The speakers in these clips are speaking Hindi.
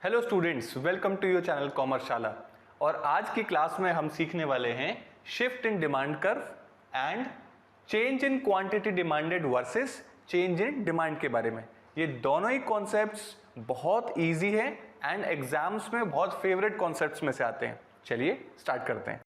Hello students, welcome to your channel Commerceshala. और आज की क्लास में हम सीखने वाले हैं shift in demand curve and change in quantity demanded versus change in demand के बारे में। ये दोनों ही कॉन्सेप्ट्स बहुत इजी है एंड एग्जाम्स में बहुत फेवरेट कॉन्सेप्ट्स में से आते हैं। चलिए स्टार्ट करते हैं।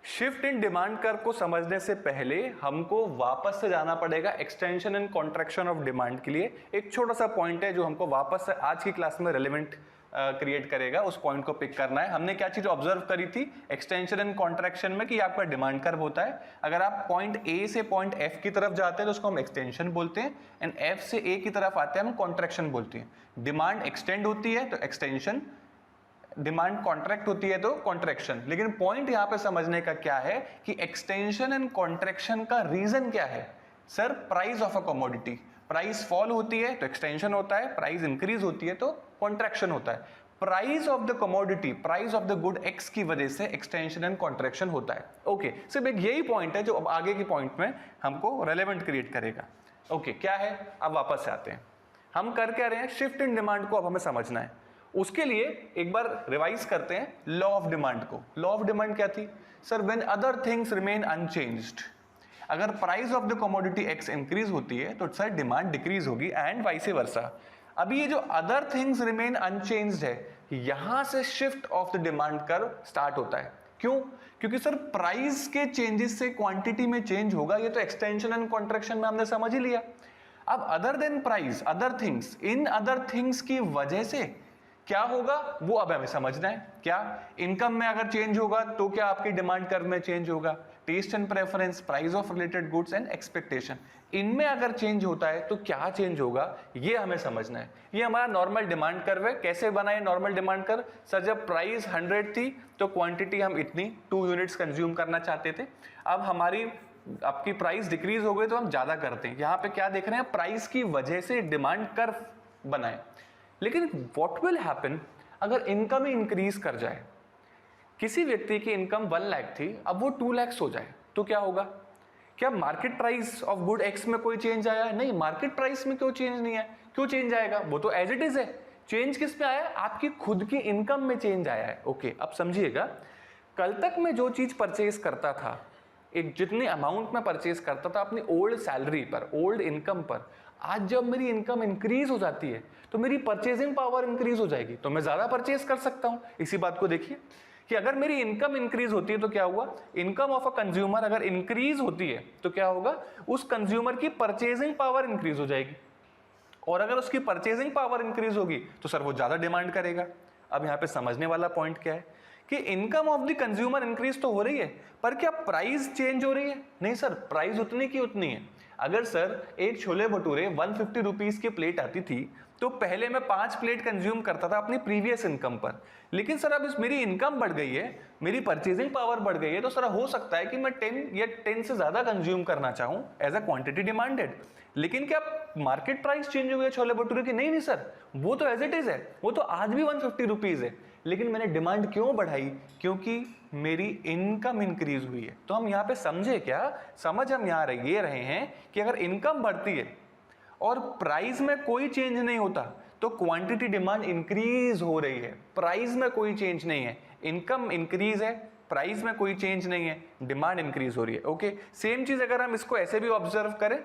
शिफ्ट इन डिमांड कर्व को समझने से पहले हमको वापस से जाना पड़ेगा extension and contraction of demand के लिए। एक छोटा सा पॉइंट है जो हमको वापस से आज की क्लास में रेलेवेंट क्रिएट करेगा, उस पॉइंट को पिक करना है। हमने क्या चीज ऑब्जर्व करी थी एक्सटेंशन एंड कॉन्ट्रैक्शन में कि आपका डिमांड कर्व होता है। अगर आप पॉइंट ए से पॉइंट एफ की तरफ जाते हैं तो उसको हम एक्सटेंशन बोलते हैं, एंड एफ से ए की तरफ आते हैं हम कॉन्ट्रैक्शन बोलते हैं। डिमांड एक्सटेंड होती है तो एक्सटेंशन, डिमांड कॉन्ट्रैक्ट होती है तो कॉन्ट्रैक्शन। लेकिन पॉइंट यहां पे समझने का क्या है कि एक्सटेंशन एंड कॉन्ट्रैक्शन का रीजन क्या है। Sir, price of a commodity, price fall होती है तो एक्सटेंशन होता है, प्राइस इंक्रीज होती है तो कॉन्ट्रैक्शन होता है। Price of the commodity, price of the good x की वजह से एक्सटेंशन एंड कॉन्ट्रैक्शन होता है। ओके, सिर्फ एक यही पॉइंट है जो अब आगे के पॉइंट में हमको रेलेवेंट क्रिएट करेगा। ओके, क्या है, अब वापस से आते हैं। हम कर क्या रहे हैं, शिफ्ट इन डिमांड को अब हमें समझना है। उसके लिए एक बार रिवाइज करते हैं लॉ ऑफ डिमांड को। लॉ ऑफ डिमांड क्या थी sir? When other things remain unchanged, अगर price of the commodity X increase होती है तो सर डिमांड डिक्रीज होगी एंड वाइस वर्सा। अभी ये जो अदर थिंग्स रिमेन अनचेंज्ड है, यहां से shift of the demand curve start होता है। क्यों? क्योंकि सर प्राइस के चेंजेस से क्वांटिटी में चेंज होगा, ये तो एक्सटेंशन एंड कॉन्ट्रैक्शन में हमने समझ ही लिया। अब other than price, other things, in other things की वजह से क्या होगा वो अब हमें समझना है। क्या इनकम में अगर चेंज होगा तो क्या आपकी डिमांड कर्व में चेंज होगा? Taste and preference, price of related goods and expectation, इनमें अगर चेंज होता है तो क्या चेंज होगा, ये हमें समझना है। ये हमारा नॉर्मल डिमांड कर्व है। कैसे बनाए नॉर्मल डिमांड कर्व? सर, जब प्राइस 100 थी तो क्वांटिटी हम इतनी 2 यूनिट्स कंज्यूम करना चाहते थे। अब हमारी आपकी प्राइस डिक्रीज हो गई तो हम ज्यादा करते हैं। यहां पे क्या देख रहे हैं, प्राइस की वजह से डिमांड कर्व बनाए। लेकिन व्हाट विल हैपन अगर इनकम ही इंक्रीज कर जाए? किसी व्यक्ति की इनकम 1 लाख थी, अब वो 2 लाख हो जाए तो क्या होगा? क्या market price of good x में कोई चेंज आया है? नहीं, मार्केट प्राइस में क्यों चेंज नहीं है? क्यों चेंज आएगा? वो तो एज इट इज है। चेंज किस में आया है? आपकी खुद की इनकम में चेंज आया है। ओके, अब समझिएगा, कल तक मैं जो चीज परचेज करता था, एक जितनी अमाउंट में परचेज करता था अपनी ओल्ड सैलरी पर, ओल्ड इनकम पर, आज जब मेरी इनकम इंक्रीज हो जाती है तो मेरी परचेजिंग पावर इंक्रीज हो जाएगी, तो मैं ज्यादा परचेज कर सकता हूं। इसी बात को देखिए कि अगर मेरी इनकम इंक्रीज होती है तो क्या हुआ, इनकम ऑफ अ कंज्यूमर अगर इंक्रीज होती है तो क्या होगा, उस कंज्यूमर की परचेजिंग पावर इंक्रीज हो जाएगी। और अगर उसकी परचेजिंग पावर इंक्रीज होगी तो सर वो ज्यादा डिमांड करेगा। अब यहां पे समझने वाला पॉइंट क्या है कि income of the consumer increase तो हो रही है, पर क्या प्राइस चेंज हो रही है? नहीं सर, प्राइस उतनी की उतनी है। अगर सर एक छोले भटूरे 150 रुपीज की प्लेट आती थी तो पहले मैं 5 प्लेट कंज्यूम करता था अपनी प्रीवियस इनकम पर। लेकिन सर अब मेरी इनकम बढ़ गई है, मेरी परचेजिंग पावर बढ़ गई है, तो सर हो सकता है कि मैं 10 या 10 से ज्यादा कंज्यूम करना चाहूं एज अ क्वांटिटी डिमांडेड। लेकिन क्या मार्केट प्राइस चेंज हो गया छोले भटूरे की? नहीं सर, वो तो एज इट इज है, वो तो आज भी 150 रुपीज है। लेकिन मैंने डिमांड क्यों बढ़ाई? क्योंकि मेरी इनकम इंक्रीज हुई है। तो हम यहां पे समझे क्या, समझ हम यहां ये रहे हैं कि अगर इनकम बढ़ती है और प्राइस में कोई चेंज नहीं होता तो क्वांटिटी डिमांड इंक्रीज हो रही है। प्राइस में कोई चेंज नहीं है, इनकम इंक्रीज है, प्राइस में कोई चेंज नहीं है, डिमांड इंक्रीज हो रही है। ओके, सेम चीज अगर हम इसको ऐसे भी ऑब्जर्व करें,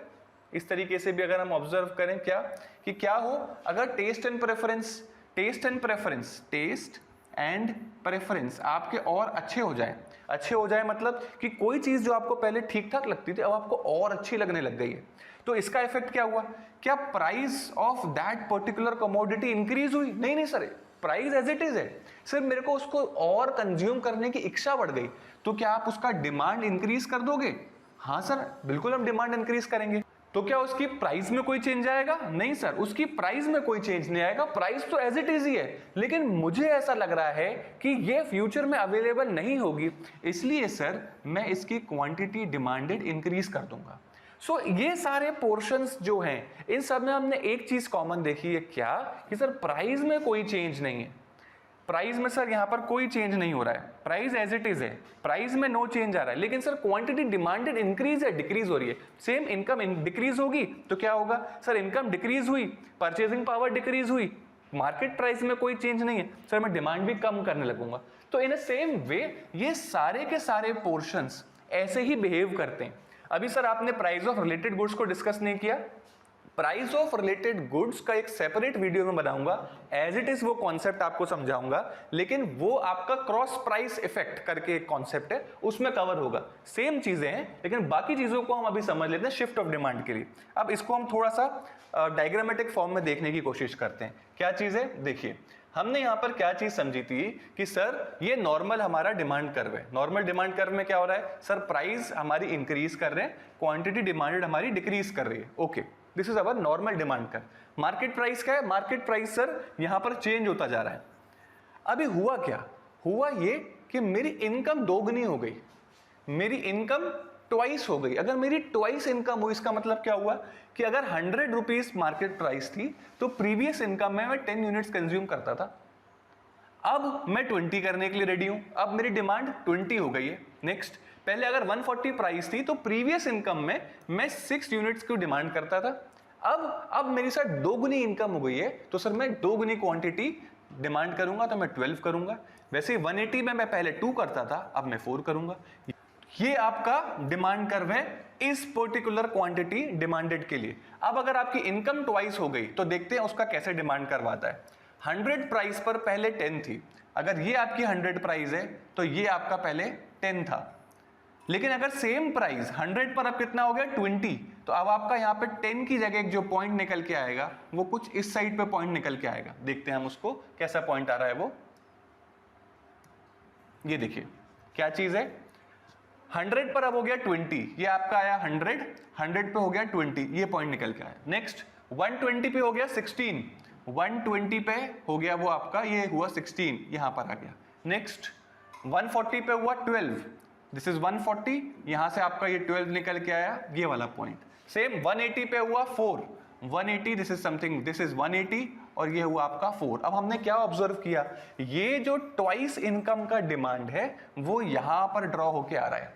इस तरीके से भी अगर हम ऑब्जर्व करें क्या कि क्या हो अगर taste and preference, taste and preference, taste and preference आपके और अच्छे हो जाए। अच्छे हो जाए मतलब कि कोई चीज जो आपको पहले ठीक ठाक लगती थी अब आपको और अच्छी लगने लग गई है। तो इसका इफेक्ट क्या हुआ? क्या price of that particular commodity increase हुई? नहीं sir, price as it is है, सिर्फ मेरे को उसको और कंज्यूम करने की इच्छा बढ़ गई। तो क्या आप उसका डिमांड इंक्रीज कर दोगे? हाँ सर, बिल्कुल हम डिमांड इंक्रीज करेंगे। तो क्या उसकी प्राइस में कोई चेंज आएगा? नहीं सर, उसकी प्राइस में कोई चेंज नहीं आएगा, प्राइस तो एज इट इज ही है। लेकिन मुझे ऐसा लग रहा है कि ये फ्यूचर में अवेलेबल नहीं होगी, इसलिए सर मैं इसकी क्वांटिटी डिमांडेड इंक्रीज कर दूंगा। सो ये सारे पोर्शंस जो हैं इन सब में हमने एक चीज कॉमन देखी है क्या कि सर प्राइस में कोई चेंज नहीं है, प्राइस में सर यहाँ पर कोई चेंज नहीं हो रहा है, प्राइस एज इट इज है, प्राइस में नो चेंज आ रहा है, लेकिन सर क्वांटिटी डिमांडेड इंक्रीज है डिक्रीज हो रही है। सेम इनकम डिक्रीज होगी तो क्या होगा सर, इनकम डिक्रीज हुई, परचेसिंग पावर डिक्रीज हुई, मार्केट प्राइस में कोई चेंज नहीं है सर, मैं डिमांड भी कम करने लगूंगा। तो इन अ सेम वे ये सारे के सारे पोर्शंस ऐसे ही बिहेव करते हैं। अभी सर आपने प्राइस ऑफ रिलेटेड गुड्स को डिस्कस नहीं किया, प्राइस ऑफ रिलेटेड गुड्स का एक सेपरेट वीडियो में बनाऊंगा, एज इट इज वो कॉन्सेप्ट आपको समझाऊंगा, लेकिन वो आपका क्रॉस प्राइस इफेक्ट करके एक कॉन्सेप्ट है, उसमें कवर होगा। सेम चीजें हैं लेकिन बाकी चीजों को हम अभी समझ लेते हैं शिफ्ट ऑफ डिमांड के लिए। अब इसको हम थोड़ा सा डायग्रामेटिक फॉर्म में देखने की कोशिश करते हैं। क्या चीज है देखिए, हमने यहां पर क्या चीज समझी थी कि सर ये नॉर्मल हमारा डिमांड कर्व है। नॉर्मल डिमांड कर्व में क्या हो रहा है सर, प्राइस हमारी इंक्रीज कर रहे हैं, क्वांटिटी डिमांडेड हमारी डिक्रीज कर रही है। Okay, this is our normal demand curve. Market price क्या है, मार्केट प्राइस सर यहां पर चेंज होता जा रहा है। अभी हुआ क्या, हुआ ये कि मेरी इनकम दोगुनी हो गई, मेरी इनकम ट्वाइस हो गई। अगर मेरी ट्वाइस इनकम हुई इसका मतलब क्या हुआ कि अगर 100 रुपीज मार्केट प्राइस थी तो प्रीवियस इनकम में मैं 10 यूनिट्स कंज्यूम करता था, अब मैं 20 करने के लिए रेडी हूं, अब मेरी डिमांड 20 हो गई है। नेक्स्ट, पहले अगर 140 प्राइस थी तो प्रीवियस इनकम में मैं 6 यूनिट्स की डिमांड करता था, अब मेरी सर दोगुनी इनकम हो गई है तो सर मैं दोगुनी क्वांटिटी डिमांड करूंगा तो मैं 12 करूंगा। वैसे 180 में मैं पहले 2 करता था, अब मैं 4 करूंगा। ये आपका डिमांड कर्व है इस पर्टिकुलर क्वांटिटी डिमांडेड के लिए। अब अगर आपकी इनकम ट्वाइस हो गई तो देखते हैं उसका कैसे डिमांड कर्व आता है। 100 प्राइस पर पहले 10 थी, अगर ये आपकी 100 प्राइस है तो ये आपका पहले 10 था, लेकिन अगर सेम प्राइस 100 पर अब कितना हो गया 20, तो अब आपका यहाँ पे 10 की जगह जो पॉइंट निकल के आएगा वो कुछ इस साइड पे पॉइंट निकल के आएगा। देखते हैं हम उसको कैसा पॉइंट आ रहा है वो। ये देखिए क्या चीज है, 100 पर अब हो गया 20, ये आपका आया 100 पे हो गया 20, ये पॉइंट निकल के आया। नेक्स्ट 120 पे हो गया 16, 120 पे हो गया वो आपका, ये हुआ 16, यहां पर आ गया। नेक्स्ट 140 पे हुआ 12, दिस इज 140, यहां से आपका ये 12 निकल के आया, ये वाला पॉइंट। सेम 180 पे हुआ 4, 180, this is something, this is 180 और ये हुआ आपका 4। अब हमने क्या ऑब्जर्व किया, ये जो ट्वाइस इनकम का डिमांड है वो यहां पर ड्रॉ होके आ रहा है।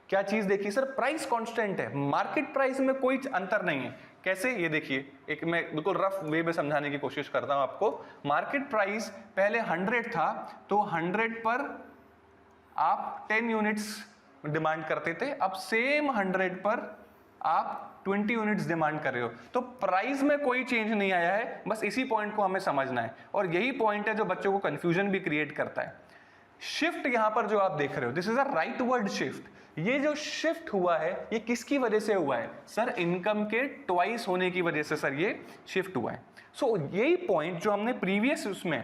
क्या चीज देखिए सर, प्राइस कांस्टेंट है, मार्केट प्राइस में कोई अंतर नहीं है। कैसे, ये देखिए, एक मैं बिल्कुल रफ वे में समझाने की कोशिश करता हूं आपको। मार्केट प्राइस पहले 100 था तो 100 पर आप 10 यूनिट्स डिमांड करते थे, अब सेम 100 पर आप 20 यूनिट्स डिमांड कर रहे हो, तो प्राइस में कोई चेंज नहीं आया है। बस इसी पॉइंट को हमें समझना है और यही पॉइंट है जो बच्चों को कंफ्यूजन भी क्रिएट करता है। शिफ्ट यहां पर जो आप देख रहे हो, this is a rightward shift. ये जो शिफ्ट हुआ है ये किसकी वजह से हुआ है सर, इनकम के ट्वाइस होने की वजह से सर ये शिफ्ट हुआ है। सो यही पॉइंट जो हमने प्रीवियस उसमें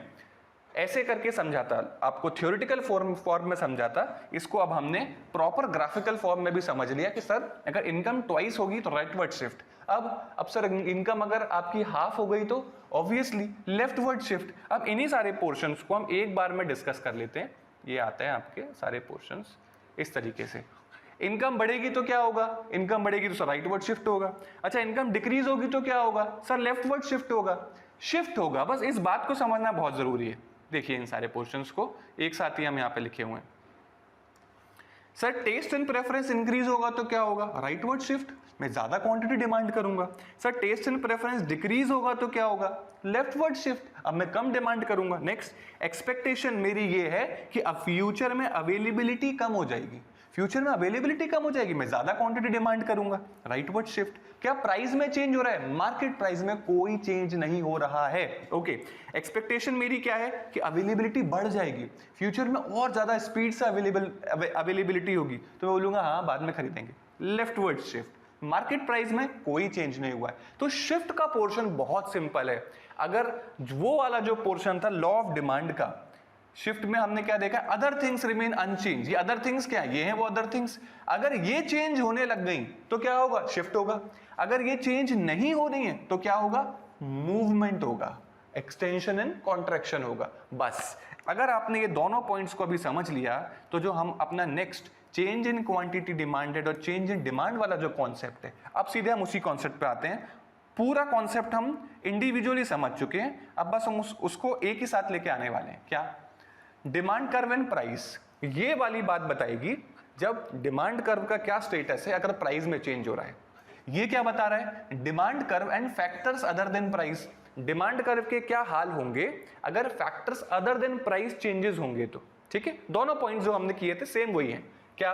ऐसे करके समझाता, आपको थ्योरेटिकल फॉर्म में समझाता, इसको अब हमने प्रॉपर ग्राफिकल फॉर्म में भी समझ लिया कि सर अगर इनकम ट्वाइस होगी तो राइटवर्ड शिफ्ट। अब सर इनकम अगर आपकी हाफ हो गई तो ऑब्वियसली लेफ्टवर्ड शिफ्ट। अब इन्हीं सारे पोर्शंस को हम एक बार में डिस्कस कर लेते हैं। ये आते हैं आपके सारे पोर्शंस इस तरीके से। इनकम बढ़ेगी तो क्या होगा, इनकम बढ़ेगी तो सर राइटवर्ड शिफ्ट होगा। अच्छा, इनकम डिक्रीज होगी तो क्या होगा सर, लेफ्टवर्ड शिफ्ट होगा, शिफ्ट होगा। बस इस बात को समझना बहुत जरूरी है। देखिए इन सारे पोर्शंस को एक साथ ही हम यहाँ पे लिखे हुए हैं। Sir taste and preference increase होगा तो क्या होगा, राइटवर्ड शिफ्ट, मैं ज्यादा क्वांटिटी डिमांड करूंगा। Sir taste and preference decrease होगा तो क्या होगा, लेफ्टवर्ड शिफ्ट, अब मैं कम डिमांड करूंगा। नेक्स्ट, एक्सपेक्टेशन मेरी ये है कि अब फ्यूचर में अवेलेबिलिटी कम हो जाएगी, फ्यूचर में अवेलेबिलिटी कम हो जाएगी, मैं ज्यादा क्वांटिटी डिमांड करूंगा, राइटवर्ड शिफ्ट। क्या प्राइस में चेंज हो रहा है, मार्केट प्राइस में कोई चेंज नहीं हो रहा है। ओके, एक्सपेक्टेशन मेरी क्या है कि अवेलेबिलिटी बढ़ जाएगी, फ्यूचर में और ज्यादा स्पीड से अवेलेबिलिटी होगी, तो मैं बोलूंगा हाँ बाद में खरीदेंगे, लेफ्टवर्ड शिफ्ट। मार्केट प्राइस में कोई चेंज नहीं हुआ है। तो शिफ्ट का पोर्शन बहुत सिंपल है। अगर वो वाला जो पोर्शन था लॉ ऑफ डिमांड का, शिफ्ट में हमने क्या देखा, अदर थिंग्स रिमेन अनचेंज। ये अदर थिंग्स क्या है, ये है वो अदर थिंग्स। अगर ये चेंज होने लग गई तो क्या होगा, शिफ्ट होगा। अगर ये चेंज नहीं हो रही है तो क्या होगा, मूवमेंट होगा, एक्सटेंशन एंड कॉन्ट्रैक्शन होगा। बस अगर आपने ये दोनों पॉइंट्स को अभी समझ लिया तो जो हम अपना next change in quantity demanded और चेंज इन डिमांड वाला जो कॉन्सेप्ट है, अब सीधे हम उसी कॉन्सेप्ट पे आते हैं। पूरा कॉन्सेप्ट हम इंडिविजुअली समझ चुके हैं, अब बस हम उसको एक ही साथ लेके आने वाले हैं। क्या? डिमांड कर्व एंड प्राइस, ये वाली बात बताएगी जब डिमांड कर्व का क्या स्टेटस है अगर प्राइस में चेंज हो रहा है। ये क्या बता रहा है? Demand curve and factors other than price, demand curve के क्या हाल होंगे अगर factors other than price changes होंगे तो। ठीक है, दोनों पॉइंट जो हमने किए थे सेम वही है। क्या?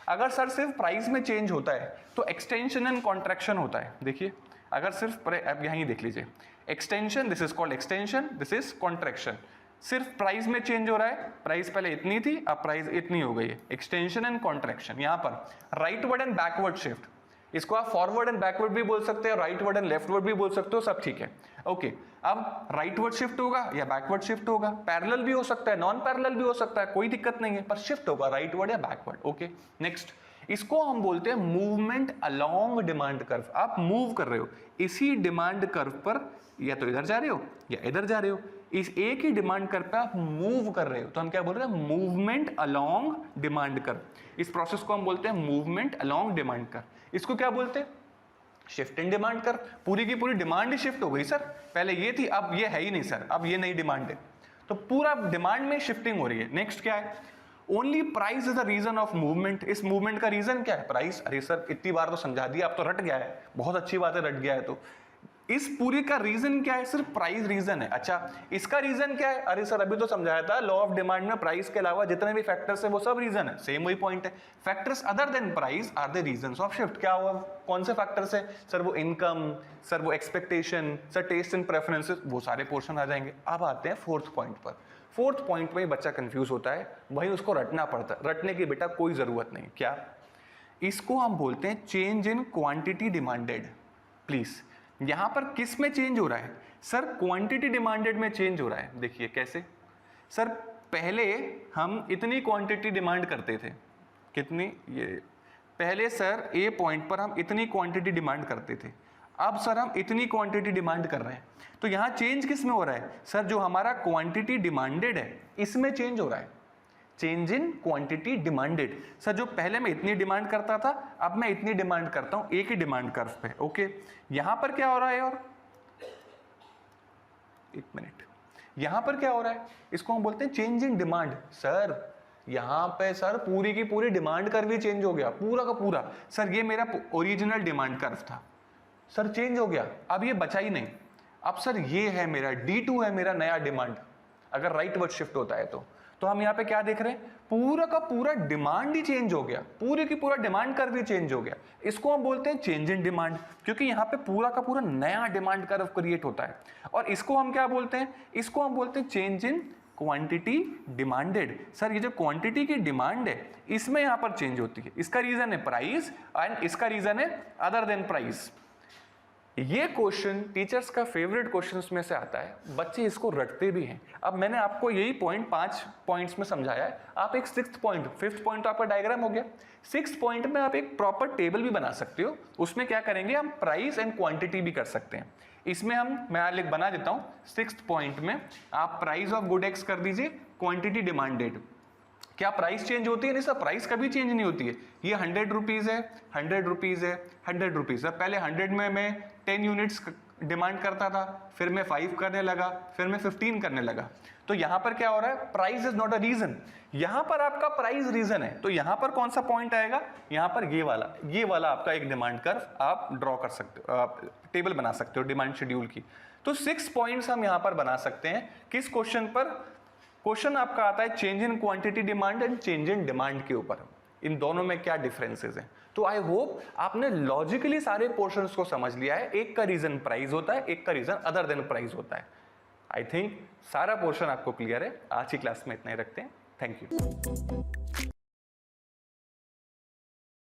अगर सर सिर्फ प्राइस में चेंज होता है तो एक्सटेंशन एंड कॉन्ट्रैक्शन होता है। देखिए अगर सिर्फ अब यहीं देख लीजिए, extension, this is called extension, this is contraction. सिर्फ प्राइस में चेंज हो रहा है, प्राइस पहले इतनी थी अब प्राइस इतनी हो गई है, एक्सटेंशन एंड कॉन्ट्रैक्शन। यहां पर राइटवर्ड एंड बैकवर्ड शिफ्ट, इसको आप फॉरवर्ड एंड बैकवर्ड भी बोल सकते हैं, राइटवर्ड एंड लेफ्टवर्ड भी बोल सकते हो, सब ठीक है। ओके, अब राइटवर्ड शिफ्ट होगा या बैकवर्ड शिफ्ट होगा, पैरेलल भी हो सकता है, नॉन पैरेलल भी हो सकता है, कोई दिक्कत नहीं है, पर शिफ्ट होगा राइटवर्ड या बैकवर्ड। ओके, नेक्स्ट, इसको हम बोलते हैं मूवमेंट अलोंग डिमांड कर्व। आप मूव कर रहे हो इसी डिमांड कर्व पर, या तो इधर जा रहे हो या इधर जा रहे हो, इस एक ही डिमांड कर्व पे आप मूव कर रहे हो, तो हम क्या बोल रहे हैं? Movement along demand curve. इस प्रोसेस को हम बोलते हैं मूवमेंट अलोंग डिमांड कर्व। इसको क्या बोलते हैं? Shift in demand curve. पूरी की पूरी डिमांड ही शिफ्ट हो गई सर, पहले ये थी अब ये है ही नहीं सर, अब ये नई डिमांड है, तो पूरा डिमांड में शिफ्टिंग हो रही है। नेक्स्ट क्या है? Only price is the reason of movement. इस मूवमेंट का रीजन क्या है? प्राइस। अरे सर इतनी बार तो समझा दिया, अब तो रट गया है, बहुत अच्छी बात है रट गया है। तो इस पूरी का रीजन क्या है? सिर्फ प्राइस रीजन है। अच्छा, इसका रीजन क्या है? अरे सर अभी तो समझाया था, लॉ ऑफ डिमांड में प्राइस के अलावा जितने भी फैक्टर्स है वो सब रीजन है, सेम वही पॉइंट है। Factors other than price are the reasons of shift. क्या हुआ? कौन से फैक्टर्स है सर? वो इनकम, सर वो expectation, sir taste and preferences, वो सारे पोर्शन आ जाएंगे। अब आते हैं फोर्थ पॉइंट पर। फोर्थ पॉइंट में बच्चा कंफ्यूज होता है, वहीं उसको रटना पड़ता है। रटने की बेटा कोई जरूरत नहीं। क्या? इसको हम बोलते हैं change in quantity demanded. Please, यहां पर किस में चेंज हो रहा है? सर क्वांटिटी डिमांडेड में चेंज हो रहा है। देखिए कैसे? सर पहले हम इतनी क्वांटिटी डिमांड करते थे, कितनी? ये पहले सर ए पॉइंट पर हम इतनी क्वांटिटी डिमांड करते थे, अब सर हम इतनी क्वांटिटी डिमांड कर रहे हैं। तो यहां चेंज किस में हो रहा है? सर जो हमारा क्वांटिटी डिमांडेड है इसमें चेंज हो रहा है, change in quantity demanded. Sir जो पहले मैं इतनी डिमांड करता था अब मैं इतनी डिमांड करता हूं, एक ही डिमांड कर्व पे। ओके, यहां पर क्या हो रहा है? और एक मिनट, यहां पर क्या हो रहा है? इसको हम बोलते हैं चेंज इन डिमांड। सर यहां पे सर पूरी की पूरी डिमांड कर्व ही चेंज हो गया, पूरा का पूरा। सर ये मेरा ओरिजिनल डिमांड कर्व था, सर चेंज हो गया, अब ये बचा ही नहीं। अब सर ये है मेरा D2 है मेरा नया डिमांड, अगर राइटवर्ड शिफ्ट होता है तो हम यहाँ पे क्या देख रहे हैं? पूरा का पूरा डिमांड ही चेंज हो गया, पूरे की पूरा डिमांड कर्व भी चेंज हो गया। इसको हम बोलते हैं चेंज इन डिमांड, क्योंकि यहाँ पे पूरा का पूरा नया डिमांड कर्व क्रिएट होता है। और इसको हम क्या बोलते हैं? इसको हम बोलते हैं change in quantity demanded. Sir ये जो क्वांटिटी की डिमांड है इसमें यहाँ पर चेंज होती है, इसका रीजन है प्राइस एंड इसका रीजन है अदर देन प्राइस। ये क्वेश्चन टीचर्स का फेवरेट क्वेश्चंस में से आता है, बच्चे इसको रटते भी हैं। अब मैंने आपको यही पॉइंट 5 पॉइंट्स में समझाया है, आप एक 6th पॉइंट, 5th पॉइंट तो आपका डायग्राम हो गया, 6th पॉइंट में आप एक प्रॉपर टेबल भी बना सकते हो। उसमें क्या करेंगे हम? प्राइस एंड क्वांटिटी भी कर सकते हैं। इसमें मैं बना देता हूं 6th पॉइंट में आप प्राइस ऑफ गुड एक्स कर दीजिए, क्वांटिटी डिमांडेड। क्या प्राइस चेंज होती है? नहीं सर, प्राइस कभी चेंज नहीं होती है। ये 100 रुपीज है, 100 रुपीज है, 100 रुपीज है। पहले 100 में मैं 10 यूनिट्स डिमांड करता था, फिर मैं 5 करने लगा, फिर मैं 15 करने लगा। तो यहां पर क्या हो रहा है? Price is not a reason, यहां पर आपका प्राइस रीजन है। तो यहां पर कौन सा पॉइंट आएगा? यहां पर ये वाला आपका एक डिमांड कर्व आप ड्रॉ कर सकते हो, आप टेबल बना सकते हो डिमांड शेड्यूल की। तो 6 पॉइंट्स हम यहां पर बना सकते हैं। किस क्वेश्चन पर? क्वेश्चन आपका आता है change in quantity demand and change in demand के ऊपर, इन दोनों में क्या डिफरेंसेस हैं। तो आई होप आपने लॉजिकली सारे पोर्शंस को समझ लिया है। एक का रीजन प्राइस होता है, एक का रीजन अदर देन प्राइस होता है। आई थिंक सारा पोर्शन आपको क्लियर है। आज की क्लास में इतना ही रखते हैं। Thank you.